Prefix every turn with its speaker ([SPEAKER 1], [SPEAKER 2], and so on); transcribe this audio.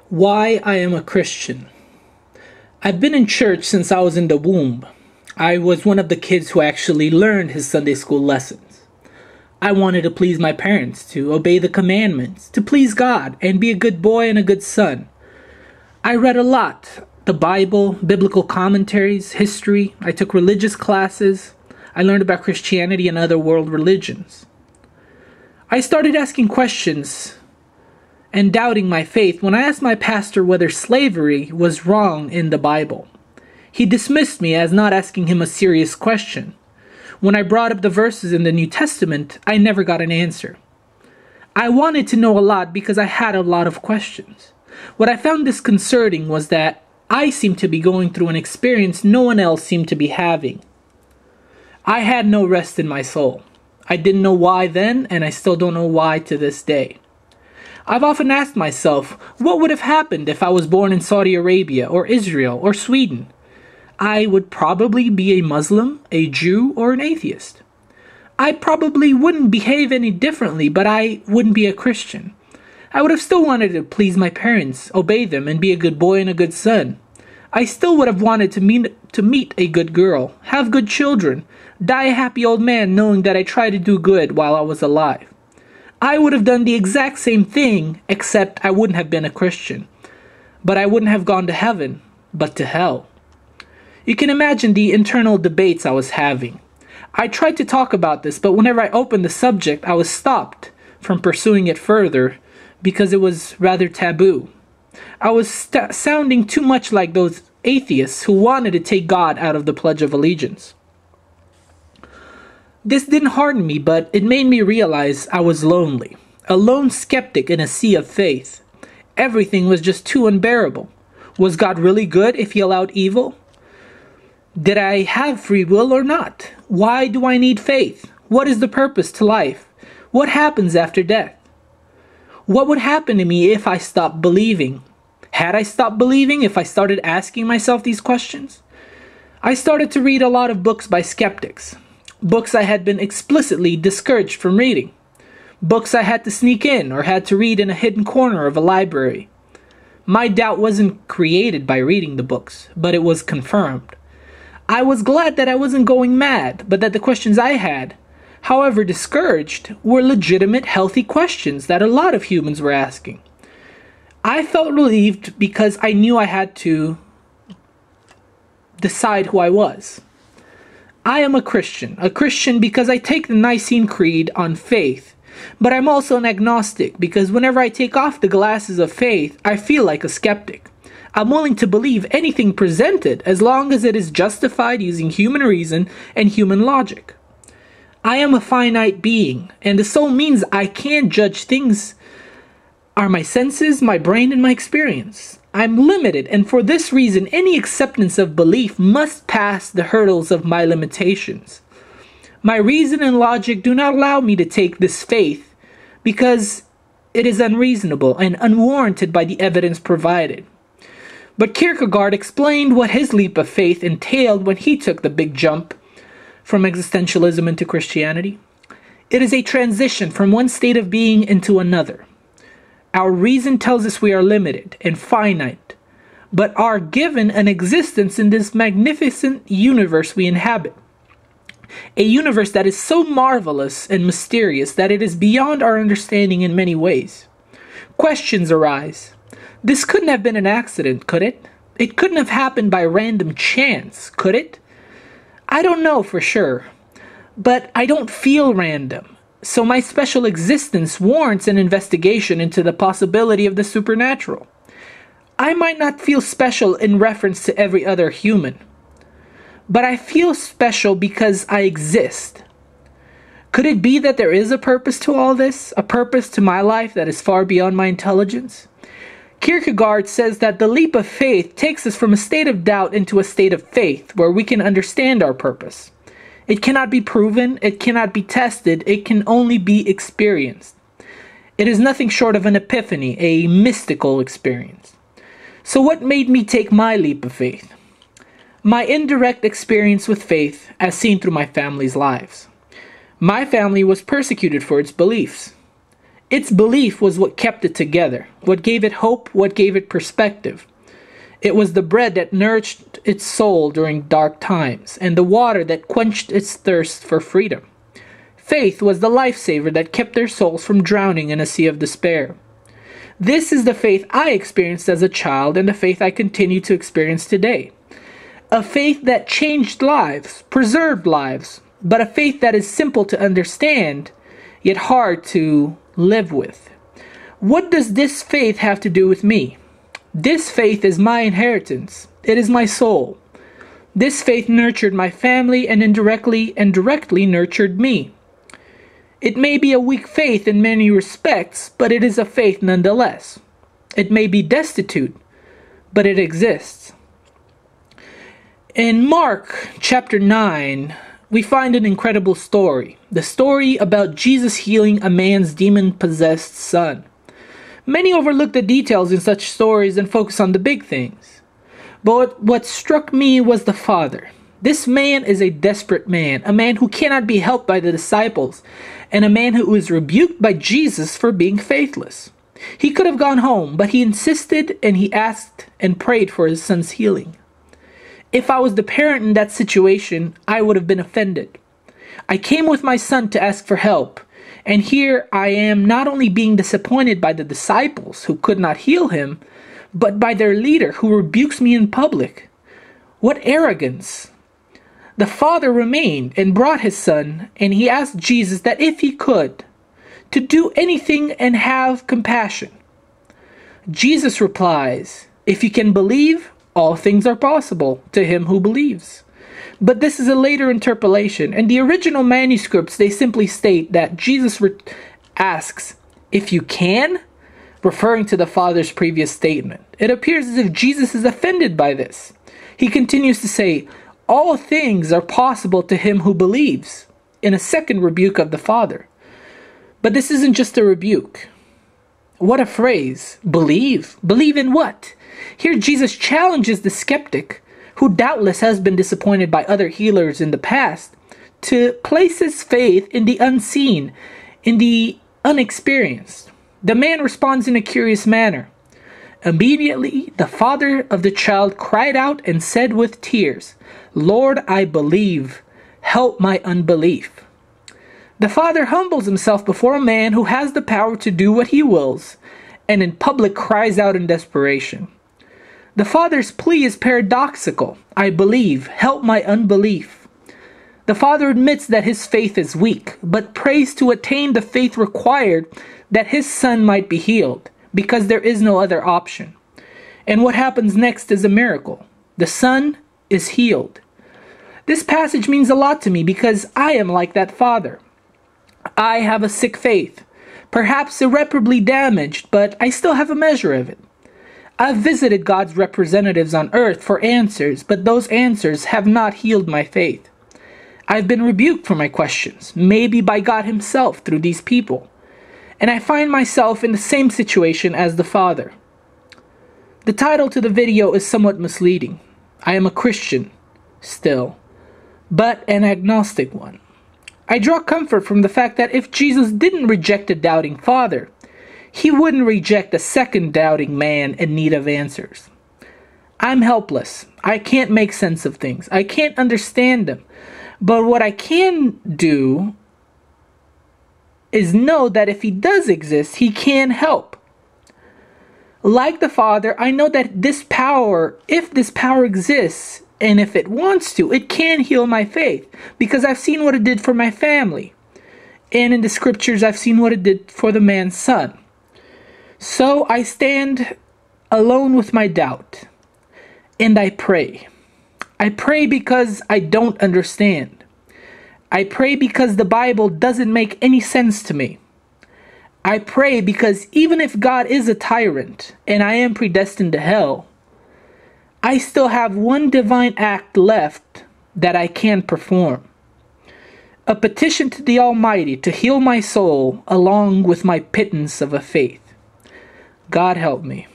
[SPEAKER 1] Why I am a Christian. I've been in church since I was in the womb. I was one of the kids who actually learned his Sunday school lessons. I wanted to please my parents, to obey the commandments, to please God, and be a good boy and a good son. I read a lot. The Bible, biblical commentaries, history. I took religious classes. I learned about Christianity and other world religions. I started asking questions and doubting my faith when I asked my pastor whether slavery was wrong in the Bible. He dismissed me as not asking him a serious question. When I brought up the verses in the New Testament, I never got an answer. I wanted to know a lot because I had a lot of questions. What I found disconcerting was that I seemed to be going through an experience no one else seemed to be having. I had no rest in my soul. I didn't know why then, and I still don't know why to this day. I've often asked myself, what would have happened if I was born in Saudi Arabia or Israel or Sweden? I would probably be a Muslim, a Jew, or an atheist. I probably wouldn't behave any differently, but I wouldn't be a Christian. I would have still wanted to please my parents, obey them, and be a good boy and a good son. I still would have wanted to meet a good girl, have good children, die a happy old man knowing that I tried to do good while I was alive. I would have done the exact same thing, except I wouldn't have been a Christian. But I wouldn't have gone to heaven, but to hell. You can imagine the internal debates I was having. I tried to talk about this, but whenever I opened the subject, I was stopped from pursuing it further because it was rather taboo. I was sounding too much like those atheists who wanted to take God out of the Pledge of Allegiance. This didn't harden me, but it made me realize I was lonely. A lone skeptic in a sea of faith. Everything was just too unbearable. Was God really good if he allowed evil? Did I have free will or not? Why do I need faith? What is the purpose to life? What happens after death? What would happen to me if I stopped believing? Had I stopped believing if I started asking myself these questions? I started to read a lot of books by skeptics. Books I had been explicitly discouraged from reading. Books I had to sneak in or had to read in a hidden corner of a library. My doubt wasn't created by reading the books, but it was confirmed. I was glad that I wasn't going mad, but that the questions I had, however discouraged, were legitimate, healthy questions that a lot of humans were asking. I felt relieved because I knew I had to decide who I was. I am a Christian because I take the Nicene Creed on faith, but I'm also an agnostic because whenever I take off the glasses of faith, I feel like a skeptic. I'm willing to believe anything presented as long as it is justified using human reason and human logic. I am a finite being, and the soul means I can't judge things are my senses, my brain, and my experience. I'm limited, and for this reason, any acceptance of belief must pass the hurdles of my limitations. My reason and logic do not allow me to take this faith because it is unreasonable and unwarranted by the evidence provided. But Kierkegaard explained what his leap of faith entailed when he took the big jump from existentialism into Christianity. It is a transition from one state of being into another. Our reason tells us we are limited and finite, but are given an existence in this magnificent universe we inhabit. A universe that is so marvelous and mysterious that it is beyond our understanding in many ways. Questions arise. This couldn't have been an accident, could it? It couldn't have happened by random chance, could it? I don't know for sure, but I don't feel random. So my special existence warrants an investigation into the possibility of the supernatural. I might not feel special in reference to every other human, but I feel special because I exist. Could it be that there is a purpose to all this? A purpose to my life that is far beyond my intelligence? Kierkegaard says that the leap of faith takes us from a state of doubt into a state of faith where we can understand our purpose. It cannot be proven, it cannot be tested, it can only be experienced. It is nothing short of an epiphany, a mystical experience. So what made me take my leap of faith? My indirect experience with faith as seen through my family's lives. My family was persecuted for its beliefs. Its belief was what kept it together, what gave it hope, what gave it perspective. It was the bread that nourished its soul during dark times, and the water that quenched its thirst for freedom. Faith was the lifesaver that kept their souls from drowning in a sea of despair. This is the faith I experienced as a child and the faith I continue to experience today. A faith that changed lives, preserved lives, but a faith that is simple to understand, yet hard to live with. What does this faith have to do with me? This faith is my inheritance. It is my soul. This faith nurtured my family and directly nurtured me. It may be a weak faith in many respects, but it is a faith nonetheless. It may be destitute, but it exists. In Mark chapter 9, we find an incredible story. The story about Jesus healing a man's demon-possessed son. Many overlook the details in such stories and focus on the big things. But what struck me was the father. This man is a desperate man, a man who cannot be helped by the disciples, and a man who is rebuked by Jesus for being faithless. He could have gone home, but he insisted and he asked and prayed for his son's healing. If I was the parent in that situation, I would have been offended. I came with my son to ask for help, and here I am not only being disappointed by the disciples who could not heal him, but by their leader who rebukes me in public. What arrogance! The father remained and brought his son, and he asked Jesus that if he could, to do anything and have compassion. Jesus replies, "If you can believe, all things are possible to him who believes." But this is a later interpolation. In the original manuscripts, they simply state that Jesus asks, "If you can?" referring to the Father's previous statement. It appears as if Jesus is offended by this. He continues to say, "All things are possible to him who believes," in a second rebuke of the Father. But this isn't just a rebuke. What a phrase. Believe. Believe in what? Here Jesus challenges the skeptic, who doubtless has been disappointed by other healers in the past, to place his faith in the unseen, in the unexperienced. The man responds in a curious manner. Immediately the father of the child cried out and said with tears, "Lord, I believe. Help my unbelief." The father humbles himself before a man who has the power to do what he wills, and in public cries out in desperation. The father's plea is paradoxical. "I believe. Help my unbelief." The father admits that his faith is weak, but prays to attain the faith required that his son might be healed, because there is no other option. And what happens next is a miracle. The son is healed. This passage means a lot to me because I am like that father. I have a sick faith, perhaps irreparably damaged, but I still have a measure of it. I've visited God's representatives on earth for answers, but those answers have not healed my faith. I've been rebuked for my questions, maybe by God himself through these people, and I find myself in the same situation as the father. The title to the video is somewhat misleading. I am a Christian, still, but an agnostic one. I draw comfort from the fact that if Jesus didn't reject a doubting father, he wouldn't reject a second doubting man in need of answers. I'm helpless. I can't make sense of things. I can't understand them. But what I can do is know that if he does exist, he can help. Like the Father, I know that this power, if this power exists, and if it wants to, it can heal my faith, because I've seen what it did for my family. And in the scriptures, I've seen what it did for the man's son. So I stand alone with my doubt, and I pray. I pray because I don't understand. I pray because the Bible doesn't make any sense to me. I pray because even if God is a tyrant, and I am predestined to hell, I still have one divine act left that I can perform. A petition to the Almighty to heal my soul along with my pittance of a faith. God help me.